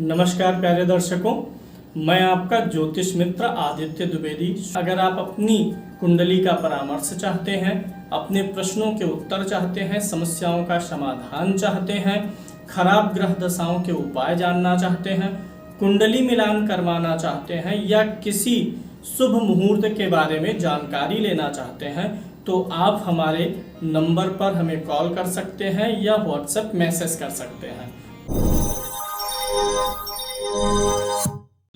नमस्कार प्यारे दर्शकों, मैं आपका ज्योतिष मित्र आदित्य द्विवेदी। अगर आप अपनी कुंडली का परामर्श चाहते हैं, अपने प्रश्नों के उत्तर चाहते हैं, समस्याओं का समाधान चाहते हैं, खराब ग्रह दशाओं के उपाय जानना चाहते हैं, कुंडली मिलान करवाना चाहते हैं या किसी शुभ मुहूर्त के बारे में जानकारी लेना चाहते हैं, तो आप हमारे नंबर पर हमें कॉल कर सकते हैं या व्हाट्सएप मैसेज कर सकते हैं।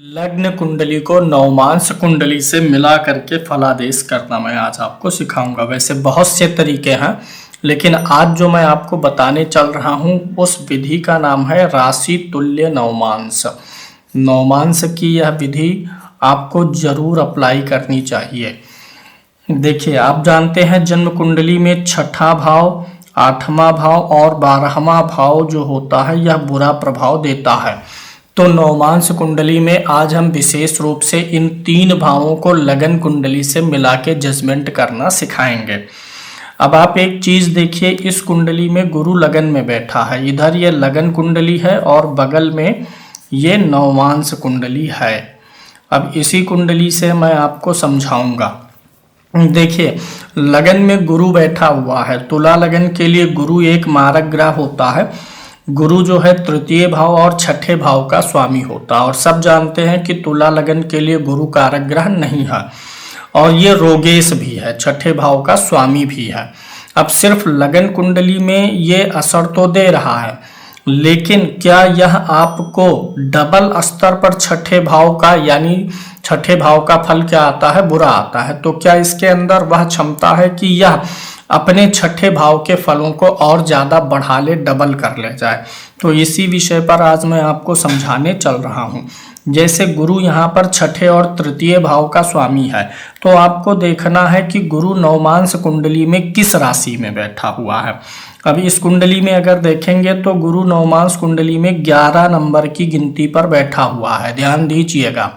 लग्न कुंडली को नवमांश कुंडली से मिला करके फलादेश करना मैं आज आपको सिखाऊंगा। वैसे बहुत से तरीके हैं, लेकिन आज जो मैं आपको बताने चल रहा हूं उस विधि का नाम है राशि तुल्य नवमांश। नवमांश की यह विधि आपको जरूर अप्लाई करनी चाहिए। देखिए, आप जानते हैं जन्म कुंडली में छठा भाव, आठवां भाव और 12वां भाव जो होता है यह बुरा प्रभाव देता है। तो नवमांश कुंडली में आज हम विशेष रूप से इन 3 भावों को लगन कुंडली से मिला के जजमेंट करना सिखाएंगे। अब आप एक चीज देखिए, इस कुंडली में गुरु लगन में बैठा है, इधर ये लगन कुंडली है और बगल में ये नवमांश कुंडली है। अब इसी कुंडली से मैं आपको समझाऊंगा। देखिए, लगन में गुरु बैठा हुआ है। तुला लगन के लिए गुरु एक मारक ग्रह होता है। गुरु जो है तृतीय भाव और छठे भाव का स्वामी होता है और सब जानते हैं कि तुला लगन के लिए गुरु कारक ग्रह नहीं है और ये रोगेश भी है, छठे भाव का स्वामी भी है। अब सिर्फ लगन कुंडली में ये असर तो दे रहा है, लेकिन क्या यह आपको डबल स्तर पर छठे भाव का यानी छठे भाव का फल क्या आता है? बुरा आता है। तो क्या इसके अंदर वह क्षमता है कि यह अपने छठे भाव के फलों को और ज्यादा बढ़ा ले, डबल कर ले जाए? तो इसी विषय पर आज मैं आपको समझाने चल रहा हूं। जैसे गुरु यहाँ पर छठे और तृतीय भाव का स्वामी है, तो आपको देखना है कि गुरु नवमांश कुंडली में किस राशि में बैठा हुआ है। अब इस कुंडली में अगर देखेंगे तो गुरु नवमांश कुंडली में 11 नंबर की गिनती पर बैठा हुआ है। ध्यान दीजिएगा,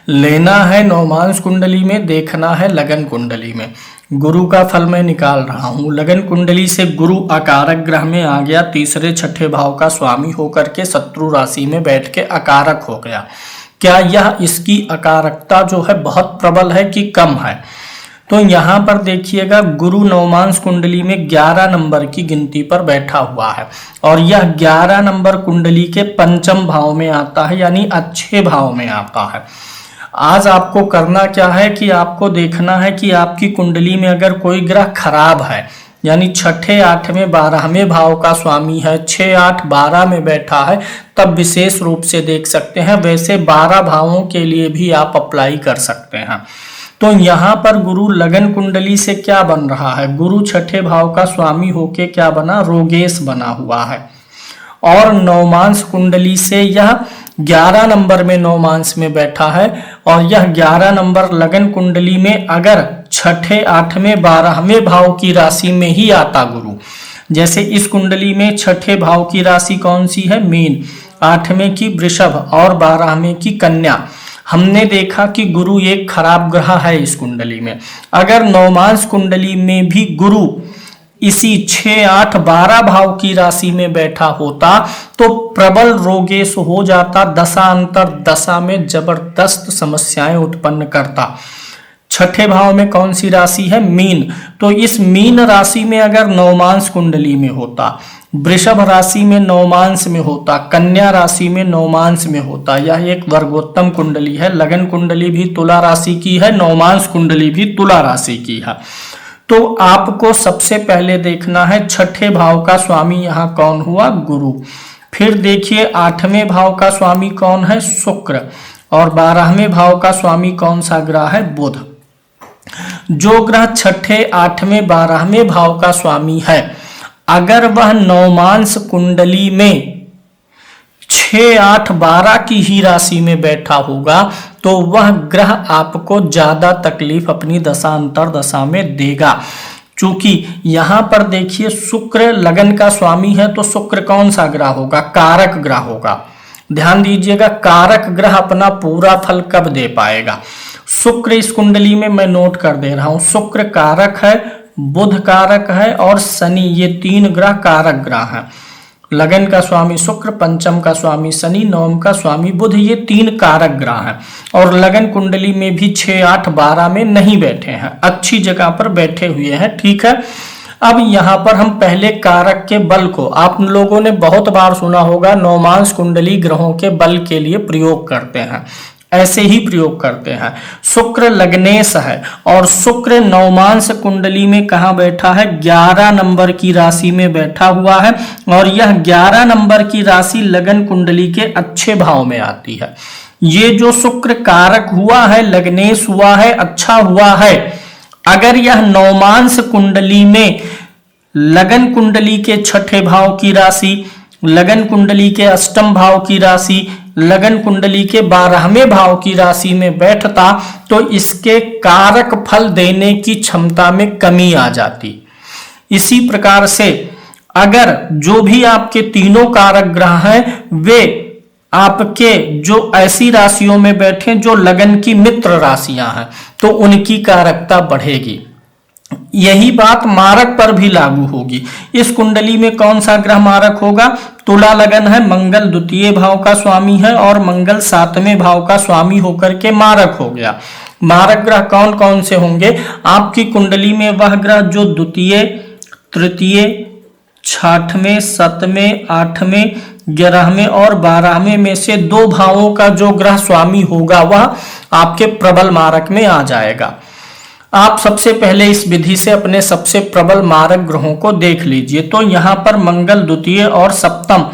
लेना है नवमांश कुंडली में, देखना है लगन कुंडली में। गुरु का फल मैं निकाल रहा हूं। लगन कुंडली से गुरु अकारक ग्रह में आ गया, तीसरे छठे भाव का स्वामी होकर के शत्रु राशि में बैठ के अकारक हो गया। क्या यह इसकी अकारकता जो है बहुत प्रबल है कि कम है? तो यहाँ पर देखिएगा, गुरु नवमांश कुंडली में 11 नंबर की गिनती पर बैठा हुआ है और यह 11 नंबर कुंडली के पंचम भाव में आता है, यानी अच्छे भाव में आता है। आज आपको करना क्या है कि आपको देखना है कि आपकी कुंडली में अगर कोई ग्रह खराब है, यानी छठे, 8वें, 12वें भाव का स्वामी है, 6, 8, 12 में बैठा है, तब विशेष रूप से देख सकते हैं। वैसे 12 भावों के लिए भी आप अप्लाई कर सकते हैं। तो यहाँ पर गुरु लगन कुंडली से क्या बन रहा है? गुरु छठे भाव का स्वामी होके क्या बना? रोगेश बना हुआ है। और नवमांश कुंडली से यह 11 नंबर में नवमांश में बैठा है और यह 11 नंबर लगन कुंडली में अगर छठे, 8वें, 12वें भाव की राशि में ही आता गुरु, जैसे इस कुंडली में छठे भाव की राशि कौन सी है? मीन, 8वें की वृषभ और 12वें की कन्या। हमने देखा कि गुरु एक खराब ग्रह है इस कुंडली में। अगर नवमांश कुंडली में भी गुरु इसी 6, 8, 12 भाव की राशि में बैठा होता तो प्रबल रोगेश हो जाता, दशांतर दशा में जबरदस्त समस्याएं उत्पन्न करता। छठे भाव में कौन सी राशि है? मीन। तो इस मीन राशि में अगर नवमांश कुंडली में होता, वृषभ राशि में नवमांश में होता, कन्या राशि में नवमांश में होता, यह एक वर्गोत्तम कुंडली है। लगन कुंडली भी तुला राशि की है, नवमांश कुंडली भी तुला राशि की है। तो आपको सबसे पहले देखना है छठे भाव का स्वामी यहाँ कौन हुआ? गुरु। फिर देखिए 8वें भाव का स्वामी कौन है? शुक्र। और 12वें भाव का स्वामी कौन सा ग्रह है? बुध। जो ग्रह छठे, 8वें, 12वें भाव का स्वामी है, अगर वह नवमांश कुंडली में 6, 8, 12 की ही राशि में बैठा होगा तो वह ग्रह आपको ज्यादा तकलीफ अपनी दशांतर दशा में देगा। चूंकि यहां पर देखिए शुक्र लगन का स्वामी है, तो शुक्र कौन सा ग्रह होगा? कारक ग्रह होगा। ध्यान दीजिएगा, कारक ग्रह अपना पूरा फल कब दे पाएगा? शुक्र इस कुंडली में मैं नोट कर दे रहा हूं, शुक्र कारक है, बुध कारक है और शनि, ये 3 ग्रह कारक ग्रह हैं। लगन का स्वामी शुक्र, पंचम का स्वामी शनि, नवम का स्वामी बुध, ये 3 कारक ग्रह हैं और लगन कुंडली में भी 6, 8, 12 में नहीं बैठे हैं, अच्छी जगह पर बैठे हुए हैं। ठीक है, अब यहाँ पर हम पहले कारक के बल को, आप लोगों ने बहुत बार सुना होगा, नवमांश कुंडली ग्रहों के बल के लिए प्रयोग करते हैं, ऐसे ही प्रयोग करते हैं। शुक्र लग्नेश है और शुक्र नवमांश कुंडली में कहाँ बैठा है? 11 नंबर की राशि में बैठा हुआ है और यह 11 नंबर की राशि लगन कुंडली के अच्छे भाव में आती है। ये जो शुक्र कारक हुआ है, लग्नेश हुआ है, अच्छा हुआ है, अगर यह नवमांश कुंडली में लगन कुंडली के छठे भाव की राशि, लगन कुंडली के अष्टम भाव की राशि, लगन कुंडली के 12वें भाव की राशि में बैठता तो इसके कारक फल देने की क्षमता में कमी आ जाती। इसी प्रकार से अगर जो भी आपके तीनों कारक ग्रह हैं वे आपके जो ऐसी राशियों में बैठे जो लगन की मित्र राशियां हैं तो उनकी कारकता बढ़ेगी। यही बात मारक पर भी लागू होगी। इस कुंडली में कौन सा ग्रह मारक होगा? तुला लगन है, मंगल द्वितीय भाव का स्वामी है और मंगल 7वें भाव का स्वामी होकर के मारक हो गया। मारक ग्रह कौन कौन से होंगे? आपकी कुंडली में वह ग्रह जो द्वितीय, तृतीय, 6वें, 7वें, 8वें, 11वें और 12वें में से 2 भावों का जो ग्रह स्वामी होगा वह आपके प्रबल मारक में आ जाएगा। आप सबसे पहले इस विधि से अपने सबसे प्रबल मारक ग्रहों को देख लीजिए। तो यहाँ पर मंगल द्वितीय और सप्तम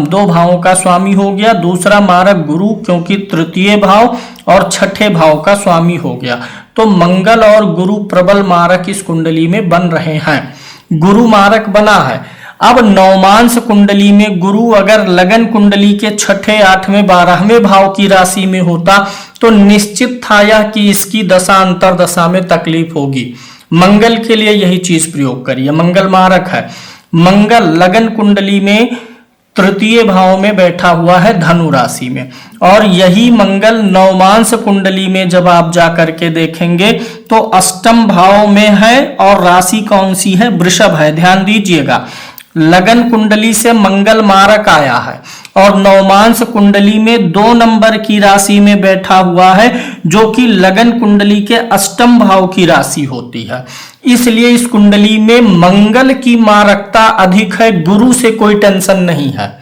2 भावों का स्वामी हो गया। दूसरा मारक गुरु, क्योंकि तृतीय भाव और छठे भाव का स्वामी हो गया। तो मंगल और गुरु प्रबल मारक इस कुंडली में बन रहे हैं। गुरु मारक बना है। अब नवमांश कुंडली में गुरु अगर लगन कुंडली के 6, 8वें, 12वें भाव की राशि में होता तो निश्चित था यह कि इसकी दशा अंतर दशा में तकलीफ होगी। मंगल के लिए यही चीज प्रयोग करिए, मंगल मारक है। मंगल लगन कुंडली में तृतीय भाव में बैठा हुआ है धनु राशि में और यही मंगल नवमांश कुंडली में जब आप जा करके देखेंगे तो अष्टम भाव में है और राशि कौन सी है? वृषभ है। ध्यान दीजिएगा, लगन कुंडली से मंगल मारक आया है और नवमांश कुंडली में 2 नंबर की राशि में बैठा हुआ है जो कि लगन कुंडली के अष्टम भाव की राशि होती है। इसलिए इस कुंडली में मंगल की मारकता अधिक है, गुरु से कोई टेंशन नहीं है।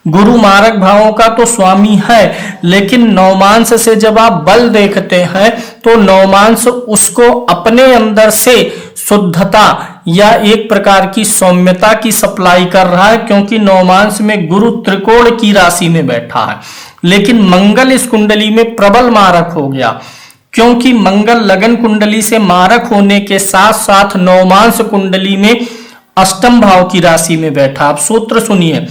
गुरु मारक भावों का तो स्वामी है, लेकिन नवमांश से जब आप बल देखते हैं तो नवमांश उसको अपने अंदर से शुद्धता या एक प्रकार की सौम्यता की सप्लाई कर रहा है, क्योंकि नवमांश में गुरु त्रिकोण की राशि में बैठा है। लेकिन मंगल इस कुंडली में प्रबल मारक हो गया, क्योंकि मंगल लगन कुंडली से मारक होने के साथ साथ नवमांश कुंडली में अष्टम भाव की राशि में बैठा। आप सूत्र सुनिए,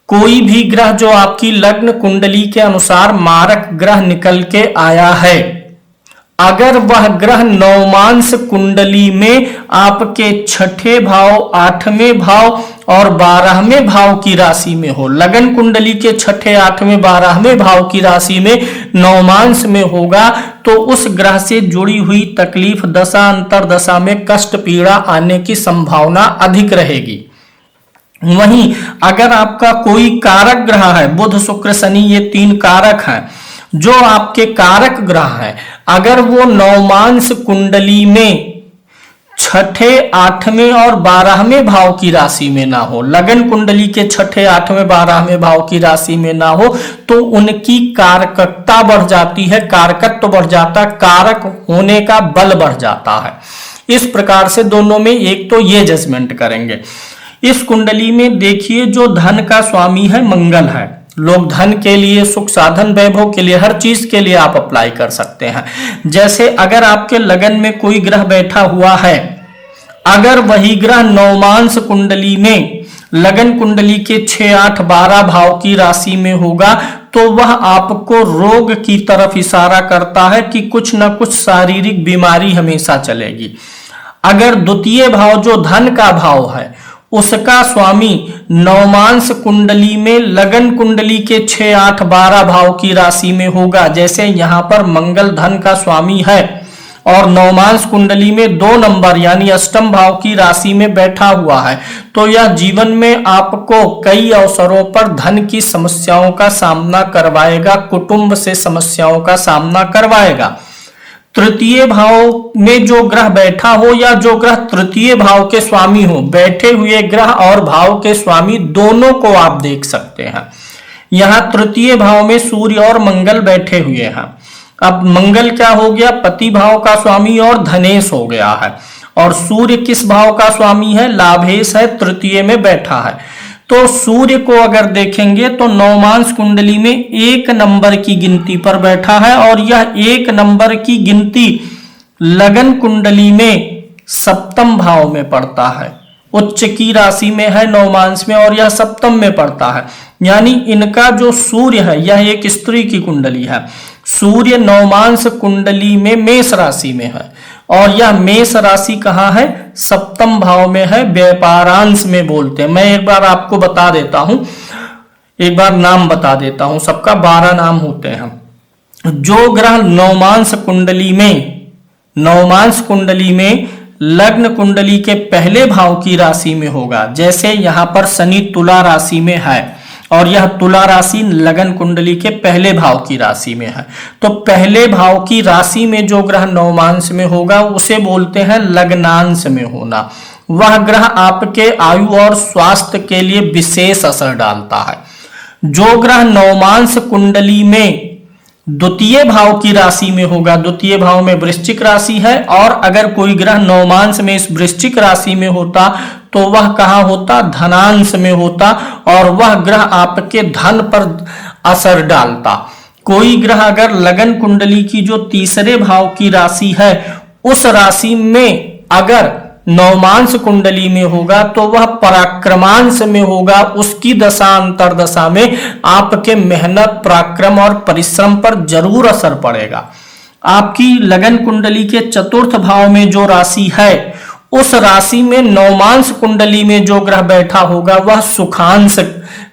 कोई भी ग्रह जो आपकी लग्न कुंडली के अनुसार मारक ग्रह निकल के आया है, अगर वह ग्रह नवमांश कुंडली में आपके 6ठे भाव, 8वें भाव और 12वें भाव की राशि में हो, लगन कुंडली के 6ठे, 8वें, 12वें भाव की राशि में नवमांश में होगा तो उस ग्रह से जुड़ी हुई तकलीफ, दशा अंतर दशा में कष्ट पीड़ा आने की संभावना अधिक रहेगी। वहीं अगर आपका कोई कारक ग्रह है, बुध शुक्र शनि ये 3 कारक हैं, जो आपके कारक ग्रह हैं, अगर वो नवमांश कुंडली में 6ठे, 8वें और 12वें भाव की राशि में ना हो, लगन कुंडली के 6ठे, 8वें, 12वें भाव की राशि में ना हो तो उनकी कारकता बढ़ जाती है, कारकत्व बढ़ जाता, कारक होने का बल बढ़ जाता है। इस प्रकार से दोनों में एक तो ये जजमेंट करेंगे। इस कुंडली में देखिए जो धन का स्वामी है मंगल है। लोग धन के लिए, सुख साधन वैभव के लिए, हर चीज के लिए आप अप्लाई कर सकते हैं। जैसे अगर आपके लगन में कोई ग्रह बैठा हुआ है, अगर वही ग्रह नवमांश कुंडली में लगन कुंडली के 6, 8, 12 भाव की राशि में होगा तो वह आपको रोग की तरफ इशारा करता है कि कुछ ना कुछ शारीरिक बीमारी हमेशा चलेगी। अगर द्वितीय भाव जो धन का भाव है उसका स्वामी नवमांश कुंडली में लगन कुंडली के 6, 8, 12 भाव की राशि में होगा, जैसे यहाँ पर मंगल धन का स्वामी है और नवमांश कुंडली में 2 नंबर यानी अष्टम भाव की राशि में बैठा हुआ है, तो यह जीवन में आपको कई अवसरों पर धन की समस्याओं का सामना करवाएगा, कुटुंब से समस्याओं का सामना करवाएगा। तृतीय भाव में जो ग्रह बैठा हो या जो ग्रह तृतीय भाव के स्वामी हो, बैठे हुए ग्रह और भाव के स्वामी दोनों को आप देख सकते हैं। यहाँ तृतीय भाव में सूर्य और मंगल बैठे हुए हैं। अब मंगल क्या हो गया, पति भाव का स्वामी और धनेश हो गया है, और सूर्य किस भाव का स्वामी है, लाभेश है, तृतीय में बैठा है। तो सूर्य को अगर देखेंगे तो नवमांश कुंडली में 1 नंबर की गिनती पर बैठा है, और यह 1 नंबर की गिनती लगन कुंडली में सप्तम भाव में पड़ता है, उच्च की राशि में है नवमांश में, और यह सप्तम में पड़ता है। यानी इनका जो सूर्य है यह एक स्त्री की कुंडली है। सूर्य नवमांश कुंडली में मेष राशि में है, और यह मेष राशि कहाँ है, सप्तम भाव में है, व्यापारांश में बोलते हैं। मैं एक बार आपको बता देता हूं, एक बार नाम बता देता हूं, सबका 12 नाम होते हैं। जो ग्रह नवमांश कुंडली में लग्न कुंडली के पहले भाव की राशि में होगा, जैसे यहां पर शनि तुला राशि में है, और यह तुला राशि लगन कुंडली के पहले भाव की राशि में है, तो पहले भाव की राशि में जो ग्रह नवमांश में होगा उसे बोलते हैं लग्नांश में होना। वह ग्रह आपके आयु और स्वास्थ्य के लिए विशेष असर डालता है। जो ग्रह नवमांश कुंडली में द्वितीय भाव की राशि में होगा, द्वितीय भाव में वृश्चिक राशि है, और अगर कोई ग्रह नवमांश में इस वृश्चिक राशि में होता तो वह कहाँ होता, धनांश में होता, और वह ग्रह आपके धन पर असर डालता। कोई ग्रह अगर लगन कुंडली की जो तीसरे भाव की राशि है उस राशि में अगर नवमांश कुंडली में होगा तो वह पराक्रमांश में होगा, उसकी दशा अंतरदशा में आपके मेहनत, पराक्रम और परिश्रम पर जरूर असर पड़ेगा। आपकी लगन कुंडली के चतुर्थ भाव में जो राशि है उस राशि में नवमांश कुंडली में जो ग्रह बैठा होगा वह सुखांश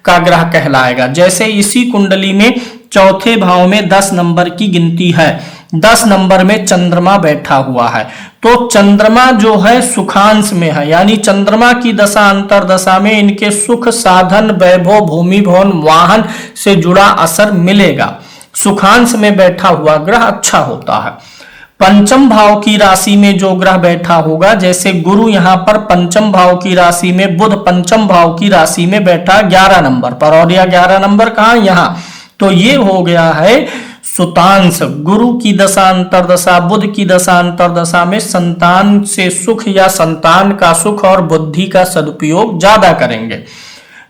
का ग्रह कहलाएगा। जैसे इसी कुंडली में चौथे भाव में 10 नंबर की गिनती है, 10 नंबर में चंद्रमा बैठा हुआ है, तो चंद्रमा जो है सुखांश में है, यानी चंद्रमा की दशा अंतरदशा में इनके सुख, साधन, वैभव, भूमि, भवन, वाहन से जुड़ा असर मिलेगा। सुखांश में बैठा हुआ ग्रह अच्छा होता है। पंचम भाव की राशि में जो ग्रह बैठा होगा, जैसे गुरु यहाँ पर पंचम भाव की राशि में, बुध पंचम भाव की राशि में बैठा 11 नंबर पर, और यह 11 नंबर कहाँ, यहाँ, तो ये हो गया है सुतांश। गुरु की दशा अंतरदशा, बुध की दशा अंतरदशा में संतान से सुख या संतान का सुख और बुद्धि का सदुपयोग ज्यादा करेंगे।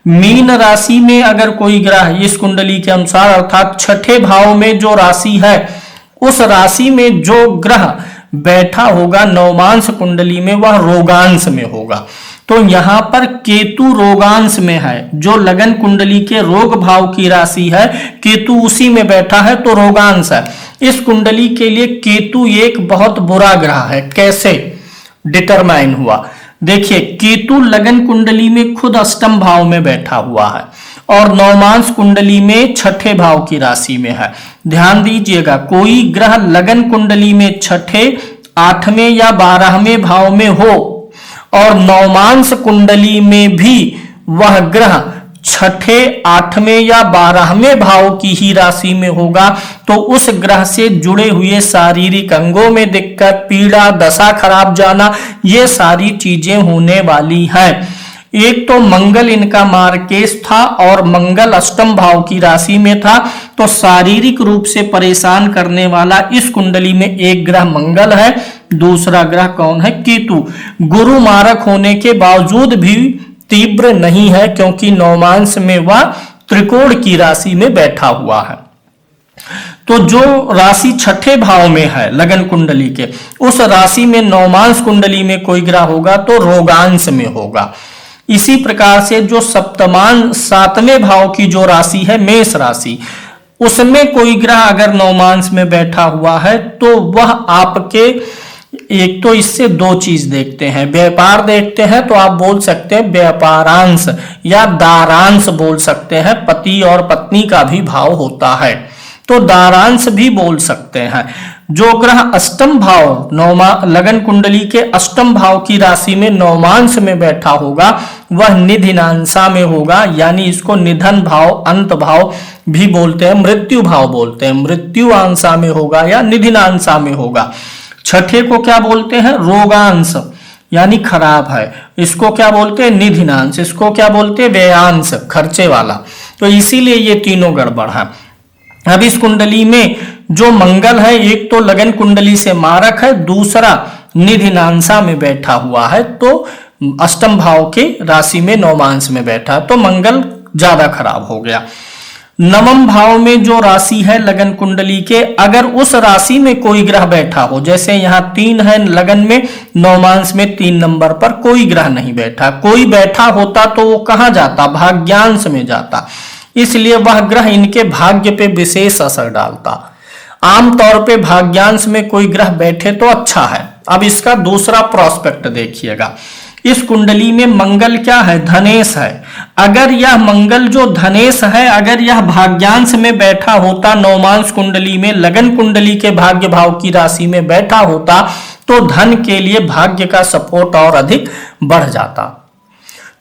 मीन राशि में अगर कोई ग्रह इस कुंडली के अनुसार अर्थात छठे भाव में जो राशि है उस राशि में जो ग्रह बैठा होगा नवमांश कुंडली में वह रोगांश में होगा। तो यहाँ पर केतु रोगांश में है, जो लगन कुंडली के रोग भाव की राशि है केतु उसी में बैठा है तो रोगांश है। इस कुंडली के लिए केतु एक बहुत बुरा ग्रह है। कैसे डिटरमाइन हुआ, देखिए केतु लगन कुंडली में खुद अष्टम भाव में बैठा हुआ है और नवमांश कुंडली में छठे भाव की राशि में है। ध्यान दीजिएगा, कोई ग्रह लगन कुंडली में छठे, 8वें या 12वें भाव में हो और नवमांश कुंडली में भी वह ग्रह छठे, 8वें या 12वें भाव की ही राशि में होगा तो उस ग्रह से जुड़े हुए शारीरिक अंगों में दिक्कत, पीड़ा, दशा खराब जाना, ये सारी चीजें होने वाली हैं। एक तो मंगल इनका मार्केश था और मंगल अष्टम भाव की राशि में था, तो शारीरिक रूप से परेशान करने वाला इस कुंडली में एक ग्रह मंगल है, दूसरा ग्रह कौन है, केतु। गुरु मारक होने के बावजूद भी तीव्र नहीं है क्योंकि नवमांश में वह त्रिकोण की राशि में बैठा हुआ है। तो जो राशि छठे भाव में है लगन कुंडली के, उस राशि में नवमांश कुंडली में कोई ग्रह होगा तो रोगांश में होगा। इसी प्रकार से जो सप्तमान 7वें भाव की जो राशि है मेष राशि, उसमें कोई ग्रह अगर नवमांश में बैठा हुआ है तो वह आपके, एक तो इससे दो चीज देखते हैं, व्यापार देखते हैं तो आप बोल सकते हैं व्यापारांश या दारांश बोल सकते हैं, पति और पत्नी का भी भाव होता है। तो दारांश भी बोल सकते हैं। जो ग्रह अष्टम भाव लगन कुंडली के अष्टम भाव की राशि में नवमांश में बैठा होगा वह निधिनांशा में होगा, यानी इसको निधन भाव, अंत भाव भी बोलते हैं, मृत्यु भाव बोलते हैं। मृत्यु अंशा में होगा या निधिनांशा में होगा। छठे को क्या बोलते हैं? रोगांश, यानी खराब है। इसको क्या बोलते हैं? निधिनांश। इसको क्या बोलते हैं? व्ययांश, खर्चे वाला। तो इसीलिए ये तीनों गड़बड़ है। अब इस कुंडली में जो मंगल है, एक तो लगन कुंडली से मारक है, दूसरा निधिनांशा में बैठा हुआ है, तो अष्टम भाव के राशि में नवमांश में बैठा है, तो मंगल ज्यादा खराब हो गया। नवम भाव में जो राशि है लगन कुंडली के, अगर उस राशि में कोई ग्रह बैठा हो, जैसे यहाँ 3 है लगन में, नवमांश में 3 नंबर पर कोई ग्रह नहीं बैठा, कोई बैठा होता तो वो कहाँ जाता? भाग्यांश में जाता। इसलिए वह ग्रह इनके भाग्य पे विशेष असर डालता। आमतौर पे भाग्यांश में कोई ग्रह बैठे तो अच्छा है। अब इसका दूसरा प्रोस्पेक्ट देखिएगा। इस कुंडली में मंगल क्या है? धनेश है। अगर यह मंगल जो धनेश है, अगर यह भाग्यांश में बैठा होता, नवमांश कुंडली में लगन कुंडली के भाग्य भाव की राशि में बैठा होता, तो धन के लिए भाग्य का सपोर्ट और अधिक बढ़ जाता।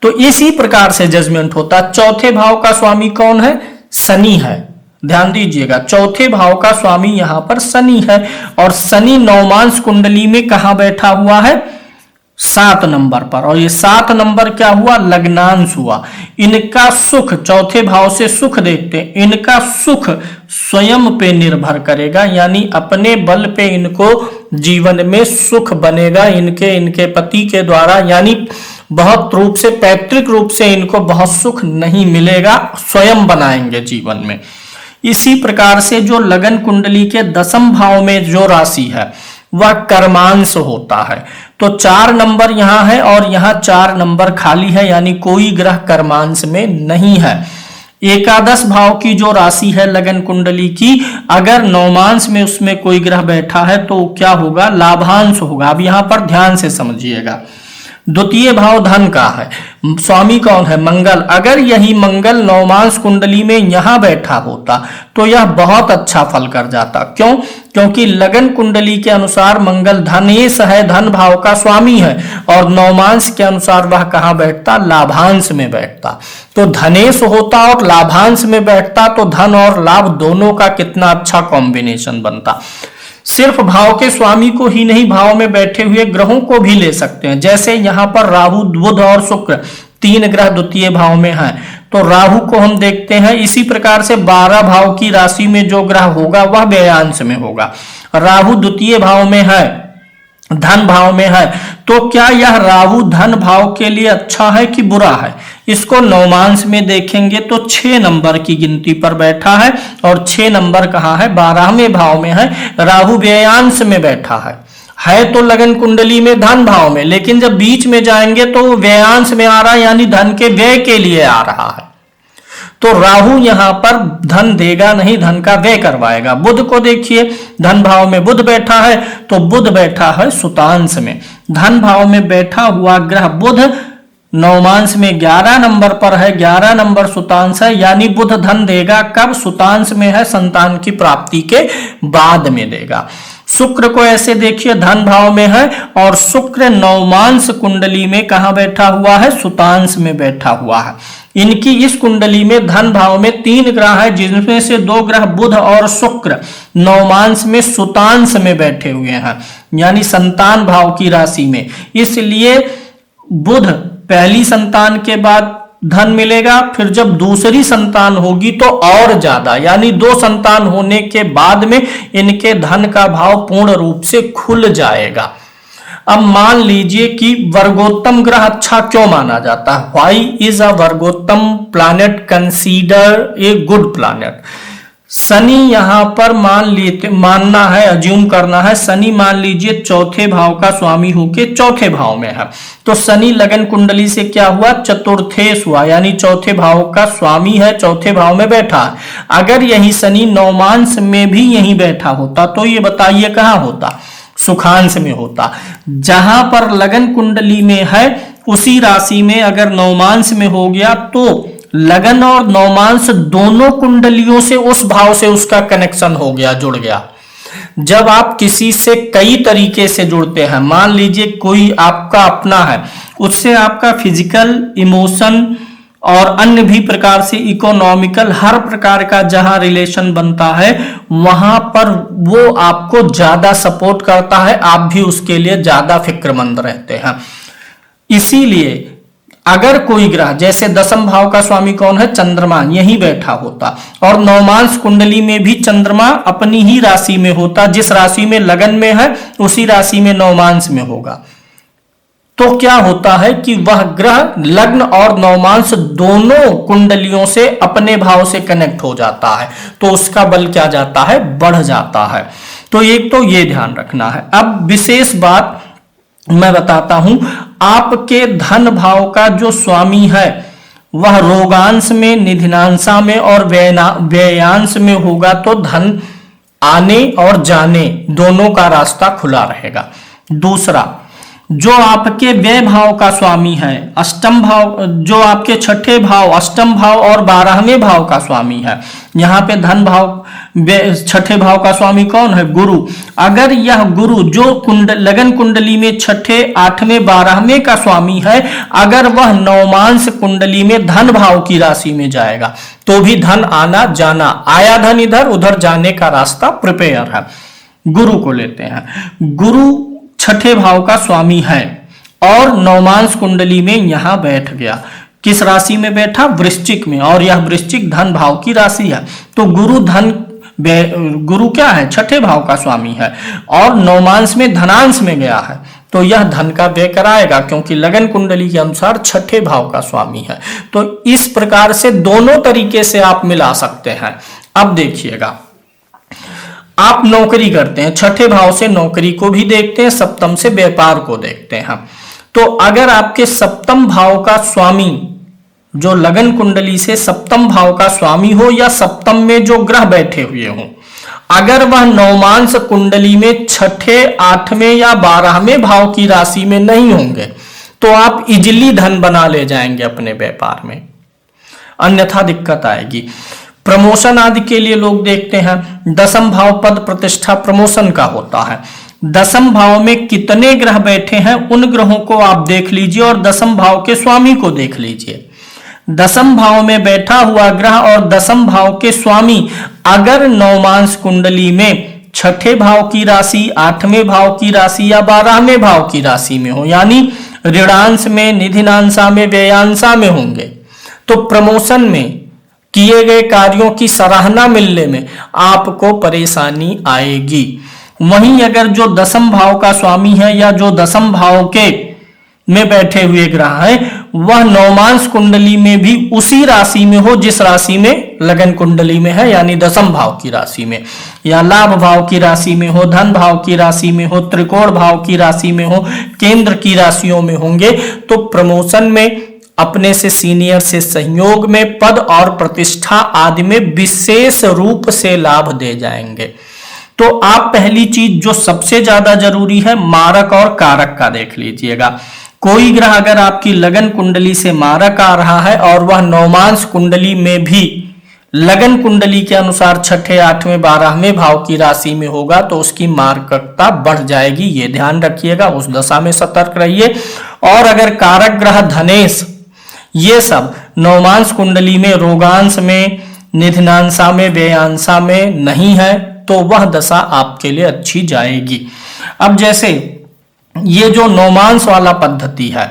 तो इसी प्रकार से जजमेंट होता। चौथे भाव का स्वामी कौन है? शनि है। ध्यान दीजिएगा, चौथे भाव का स्वामी यहां पर शनि है, और शनि नवमांश कुंडली में कहां बैठा हुआ है? 7 नंबर पर। और ये 7 नंबर क्या हुआ? लग्नांश हुआ। इनका सुख, चौथे भाव से सुख देखते हैं, इनका सुख स्वयं पे निर्भर करेगा, यानी अपने बल पे इनको जीवन में सुख बनेगा, इनके पति के द्वारा, यानी बहुत रूप से, पैतृक रूप से इनको बहुत सुख नहीं मिलेगा, स्वयं बनाएंगे जीवन में। इसी प्रकार से जो लगन कुंडली के 10वें भाव में जो राशि है वह कर्मांश होता है। तो 4 नंबर यहां है और यहां 4 नंबर खाली है, यानी कोई ग्रह कर्मांश में नहीं है। एकादश भाव की जो राशि है लगन कुंडली की, अगर नवमांश में उसमें कोई ग्रह बैठा है तो क्या होगा? लाभांश होगा। अब यहां पर ध्यान से समझिएगा। द्वितीय भाव धन का है, स्वामी कौन है? मंगल। अगर यही मंगल नवमांश कुंडली में यहां बैठा होता तो यह बहुत अच्छा फल कर जाता। क्यों? क्योंकि लगन कुंडली के अनुसार मंगल धनेश है, धन भाव का स्वामी है, और नवमांश के अनुसार वह कहां बैठता? लाभांश में बैठता। तो धनेश होता और लाभांश में बैठता तो धन और लाभ दोनों का कितना अच्छा कॉम्बिनेशन बनता। सिर्फ भाव के स्वामी को ही नहीं, भाव में बैठे हुए ग्रहों को भी ले सकते हैं। जैसे यहां पर राहु, बुध और शुक्र 3 ग्रह द्वितीय भाव में हैं, तो राहु को हम देखते हैं। इसी प्रकार से 12 भाव की राशि में जो ग्रह होगा वह व्ययांश में होगा। राहु द्वितीय भाव में है, धन भाव में है, तो क्या यह राहु धन भाव के लिए अच्छा है कि बुरा है? इसको नवमांश में देखेंगे तो 6 नंबर की गिनती पर बैठा है, और 6 नंबर कहां है? 12वें भाव में है। राहु व्ययांश में बैठा है तो लगन कुंडली में धन भाव में, लेकिन जब बीच में जाएंगे तो व्ययांश में आ रहा है, यानी धन के व्यय के लिए आ रहा है। तो राहु यहां पर धन देगा नहीं, धन का व्यय करवाएगा। बुध को देखिए, धन भाव में बुध बैठा है, तो बुध बैठा है सुतांश में। धन भाव में बैठा हुआ ग्रह बुध नवमांश में 11 नंबर पर है, 11 नंबर सुतांश है, यानी बुध धन देगा। कब? सुतांश में है, संतान की प्राप्ति के बाद में देगा। शुक्र को ऐसे देखिए, धन भाव में है, और शुक्र नवमांश कुंडली में कहां बैठा हुआ है? सुतांश में बैठा हुआ है। इनकी इस कुंडली में धन भाव में 3 ग्रह है, जिनमें से 2 ग्रह बुध और शुक्र नवमांश में सुतांश में बैठे हुए हैं, यानी संतान भाव की राशि में। इसलिए बुध पहली संतान के बाद धन मिलेगा, फिर जब दूसरी संतान होगी तो और ज्यादा, यानी 2 संतान होने के बाद में इनके धन का भाव पूर्ण रूप से खुल जाएगा। अब मान लीजिए कि वर्गोत्तम ग्रह अच्छा क्यों माना जाता है? Why is a vargottam planet consider a good planet? Shani यहां पर मानना है, अज्यूम करना है, शनि मान लीजिए चौथे भाव का स्वामी होके चौथे भाव में है, तो शनि लगन कुंडली से क्या हुआ? चतुर्थेश हुआ, यानी चौथे भाव का स्वामी है, चौथे भाव में बैठा है। अगर यही शनि नवमांश में भी यहीं बैठा होता तो ये बताइए कहां होता? सुखांश में होता। जहां पर लगन कुंडली में है उसी राशि में अगर नवमांश में हो गया तो लगन और नवमांश दोनों कुंडलियों से उस भाव से उसका कनेक्शन हो गया, जुड़ गया। जब आप किसी से कई तरीके से जुड़ते हैं, मान लीजिए कोई आपका अपना है, उससे आपका फिजिकल, इमोशन और अन्य भी प्रकार से इकोनॉमिकल हर प्रकार का जहां रिलेशन बनता है, वहां पर वो आपको ज्यादा सपोर्ट करता है, आप भी उसके लिए ज्यादा फिक्रमंद रहते हैं। इसीलिए अगर कोई ग्रह, जैसे दसम भाव का स्वामी कौन है, चंद्रमा, यही बैठा होता और नवमांश कुंडली में भी चंद्रमा अपनी ही राशि में होता, जिस राशि में लगन में है उसी राशि में नवमांश में होगा, तो क्या होता है कि वह ग्रह लग्न और नवमांश दोनों कुंडलियों से अपने भाव से कनेक्ट हो जाता है, तो उसका बल क्या जाता है, बढ़ जाता है। तो एक तो ये ध्यान रखना है। अब विशेष बात मैं बताता हूं, आपके धन भाव का जो स्वामी है वह रोगांश में, निधिनांशा में और व्ययांश में होगा, तो धन आने और जाने दोनों का रास्ता खुला रहेगा। दूसरा, जो आपके व्यय भाव का स्वामी है, अष्टम भाव, जो आपके छठे भाव, अष्टम भाव और 12वें भाव का स्वामी है, यहाँ पे धन भाव, छठे भाव का स्वामी कौन है, गुरु। अगर यह गुरु जो लगन कुंडली में छठे, 8वें, 12वें का स्वामी है, अगर वह नवमांश कुंडली में धन भाव की राशि में जाएगा तो भी धन आना जाना, आया धन इधर उधर जाने का रास्ता प्रिपेयर है। गुरु को लेते हैं, गुरु छठे भाव का स्वामी है और नवमांश कुंडली में यहां बैठ गया। किस राशि में बैठा, वृश्चिक में, और यह वृश्चिक धन भाव की राशि है। तो गुरु क्या है, छठे भाव का स्वामी है और नवमांश में धनांश में गया है, तो यह धन का व्यय कराएगा, क्योंकि लगन कुंडली के अनुसार छठे भाव का स्वामी है। तो इस प्रकार से दोनों तरीके से आप मिला सकते हैं। अब देखिएगा, आप नौकरी करते हैं, छठे भाव से नौकरी को भी देखते हैं, सप्तम से व्यापार को देखते हैं। तो अगर आपके सप्तम भाव का स्वामी, जो लगन कुंडली से सप्तम भाव का स्वामी हो या सप्तम में जो ग्रह बैठे हुए हो, अगर वह नवमांश कुंडली में छठे, 8वें या 12वें भाव की राशि में नहीं होंगे, तो आप इजिली धन बना ले जाएंगे अपने व्यापार में, अन्यथा दिक्कत आएगी। प्रमोशन आदि के लिए लोग देखते हैं, दसम भाव पद प्रतिष्ठा प्रमोशन का होता है। दसम भाव में कितने ग्रह बैठे हैं उन ग्रहों को आप देख लीजिए और दसम भाव के स्वामी को देख लीजिए। दसम भाव में बैठा हुआ ग्रह और दसम भाव के स्वामी अगर नवमांश कुंडली में छठे भाव की राशि, 8वें भाव की राशि या 12वें भाव की राशि में हो, यानी ऋणांश में, निधिनांशा में, व्ययांशा में होंगे, तो प्रमोशन में, किए गए कार्यों की सराहना मिलने में आपको परेशानी आएगी। वहीं अगर जो दसम भाव का स्वामी है या जो दसम भाव के में बैठे हुए ग्रह है, वह नवमांश कुंडली में भी उसी राशि में हो जिस राशि में लगन कुंडली में है, यानी दसम भाव की राशि में, या लाभ भाव की राशि में हो, धन भाव की राशि में हो, त्रिकोण भाव की राशि में हो, केंद्र की राशियों में होंगे, तो प्रमोशन में, अपने से सीनियर से सहयोग में, पद और प्रतिष्ठा आदि में विशेष रूप से लाभ दे जाएंगे। तो आप पहली चीज जो सबसे ज्यादा जरूरी है, मारक और कारक का देख लीजिएगा। कोई ग्रह अगर आपकी लगन कुंडली से मारक आ रहा है और वह नवमांश कुंडली में भी लगन कुंडली के अनुसार छठे, 8वें, 12वें भाव की राशि में होगा, तो उसकी मारकता बढ़ जाएगी, ये ध्यान रखिएगा, उस दशा में सतर्क रहिए। और अगर कारक ग्रह धनेश ये सब नवमांश कुंडली में रोगांश में, निधिनांशा में, व्ययांशा में नहीं है, तो वह दशा आपके लिए अच्छी जाएगी। अब जैसे ये जो नवमांश वाला पद्धति है,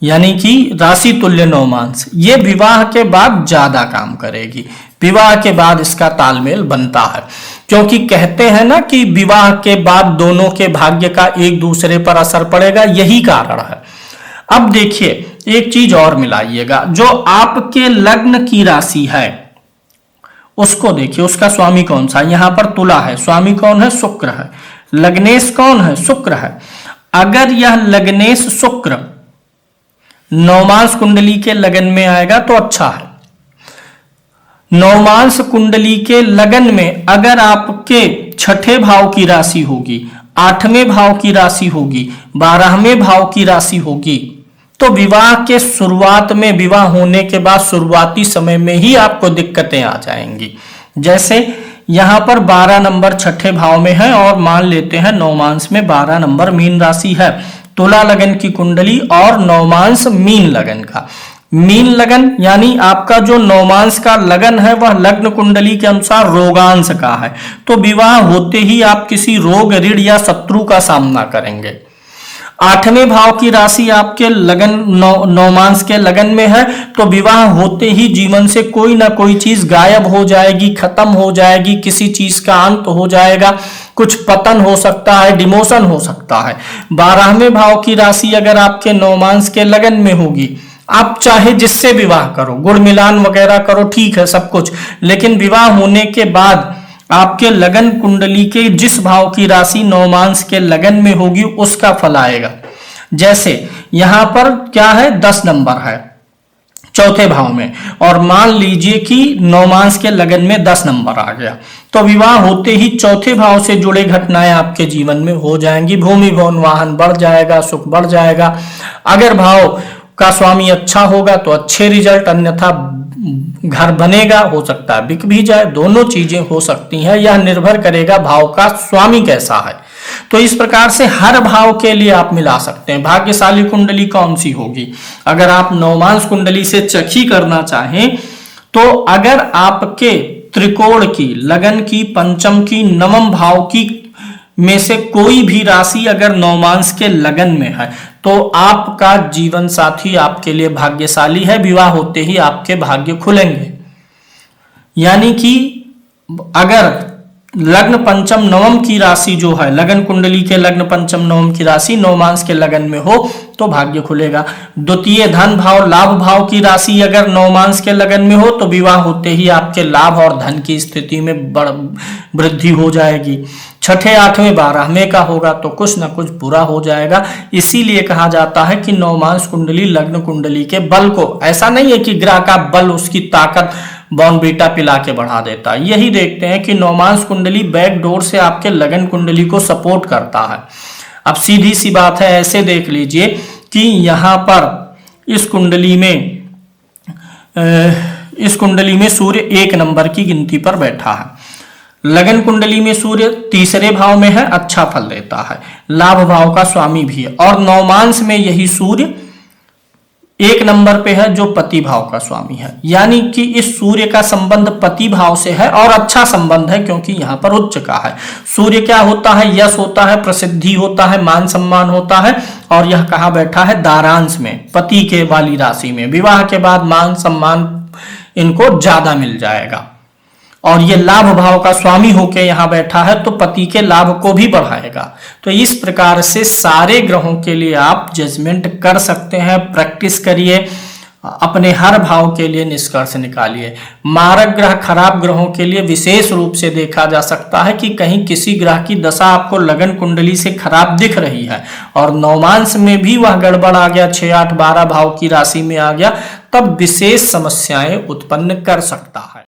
यानी कि राशि तुल्य नवमांश, ये विवाह के बाद ज्यादा काम करेगी, विवाह के बाद इसका तालमेल बनता है, क्योंकि कहते हैं ना कि विवाह के बाद दोनों के भाग्य का एक दूसरे पर असर पड़ेगा, यही कारण है। अब देखिए एक चीज और मिलाइएगा, जो आपके लग्न की राशि है उसको देखिए, उसका स्वामी कौन सा, यहां पर तुला है, स्वामी कौन है, शुक्र है, लग्नेश कौन है, शुक्र है। अगर यह लग्नेश शुक्र नवमांश कुंडली के लगन में आएगा तो अच्छा है। नवमांश कुंडली के लगन में अगर आपके छठे भाव की राशि होगी, 8वें भाव की राशि होगी, 12वें भाव की राशि होगी, तो विवाह के शुरुआत में, विवाह होने के बाद शुरुआती समय में ही आपको दिक्कतें आ जाएंगी। जैसे यहाँ पर 12 नंबर छठे भाव में है और मान लेते हैं नवमांश में 12 नंबर मीन राशि है, तुला लगन की कुंडली और नवमांश मीन लगन का। मीन लगन यानी आपका जो नवमांश का लगन है वह लग्न कुंडली के अनुसार रोगांश का है, तो विवाह होते ही आप किसी रोग, ऋण या शत्रु का सामना करेंगे। 8वें भाव की राशि आपके लगन नवमांश के लगन में है, तो विवाह होते ही जीवन से कोई ना कोई चीज गायब हो जाएगी, खत्म हो जाएगी, किसी चीज का अंत हो जाएगा, कुछ पतन हो सकता है, डिमोशन हो सकता है। 12वें भाव की राशि अगर आपके नवमांश के लगन में होगी, आप चाहे जिससे विवाह करो, गुड़ मिलान वगैरह करो, ठीक है सब कुछ, लेकिन विवाह होने के बाद आपके लगन कुंडली के जिस भाव की राशि नवमांश के लगन में होगी उसका फल आएगा। जैसे यहां पर क्या है, 10 नंबर है चौथे भाव में, और मान लीजिए कि नवमांश के लगन में 10 नंबर आ गया, तो विवाह होते ही चौथे भाव से जुड़े घटनाएं आपके जीवन में हो जाएंगी। भूमि भवन वाहन बढ़ जाएगा, सुख बढ़ जाएगा। अगर भाव का स्वामी अच्छा होगा तो अच्छे रिजल्ट, अन्यथा घर बनेगा, हो सकता है बिक भी जाए, दोनों चीजें हो सकती हैं। यह निर्भर करेगा भाव का स्वामी कैसा है। तो इस प्रकार से हर भाव के लिए आप मिला सकते हैं। भाग्यशाली कुंडली कौन सी होगी, अगर आप नवमांश कुंडली से चखी करना चाहें तो अगर आपके त्रिकोण की, लगन की, पंचम की, नवम भाव की में से कोई भी राशि अगर नवमांश के लगन में है तो आपका जीवन साथी आपके लिए भाग्यशाली है, विवाह होते ही आपके भाग्य खुलेंगे। यानी कि अगर लग्न पंचम नवम की राशि जो है, लगन कुंडली के लग्न पंचम नवम की राशि नवमांश के लगन में हो तो भाग्य खुलेगा। द्वितीय धन भाव, लाभ भाव की राशि अगर नवमांश के लगन में हो तो विवाह होते ही आपके लाभ और धन की स्थिति में वृद्धि हो जाएगी। छठे, 8वें, 12वें का होगा तो कुछ ना कुछ बुरा हो जाएगा। इसीलिए कहा जाता है कि नवमांश कुंडली लग्न कुंडली के बल को, ऐसा नहीं है कि ग्रह का बल उसकी ताकत बॉर्नवीटा पिला के बढ़ा देता है। यही देखते हैं कि नवमांश कुंडली बैक डोर से आपके लगन कुंडली को सपोर्ट करता है। अब सीधी सी बात है, ऐसे देख लीजिए कि यहां पर इस कुंडली में सूर्य 1 नंबर की गिनती पर बैठा है। लगन कुंडली में सूर्य 3रे भाव में है, अच्छा फल देता है, लाभ भाव का स्वामी भी है, और नवमांश में यही सूर्य 1 नंबर पे है जो पति भाव का स्वामी है। यानी कि इस सूर्य का संबंध पति भाव से है और अच्छा संबंध है, क्योंकि यहाँ पर उच्च का है। सूर्य क्या होता है, यश होता है, प्रसिद्धि होता है, मान सम्मान होता है, और यह कहाँ बैठा है, दारांश में, पति के वाली राशि में। विवाह के बाद मान सम्मान इनको ज्यादा मिल जाएगा, और ये लाभ भाव का स्वामी होके यहाँ बैठा है तो पति के लाभ को भी बढ़ाएगा। तो इस प्रकार से सारे ग्रहों के लिए आप जजमेंट कर सकते हैं। प्रैक्टिस करिए, अपने हर भाव के लिए निष्कर्ष निकालिए। मारक ग्रह, खराब ग्रहों के लिए विशेष रूप से देखा जा सकता है कि कहीं किसी ग्रह की दशा आपको लगन कुंडली से खराब दिख रही है और नवमांश में भी वह गड़बड़ आ गया, 6, 8, 12 भाव की राशि में आ गया, तब विशेष समस्याएं उत्पन्न कर सकता है।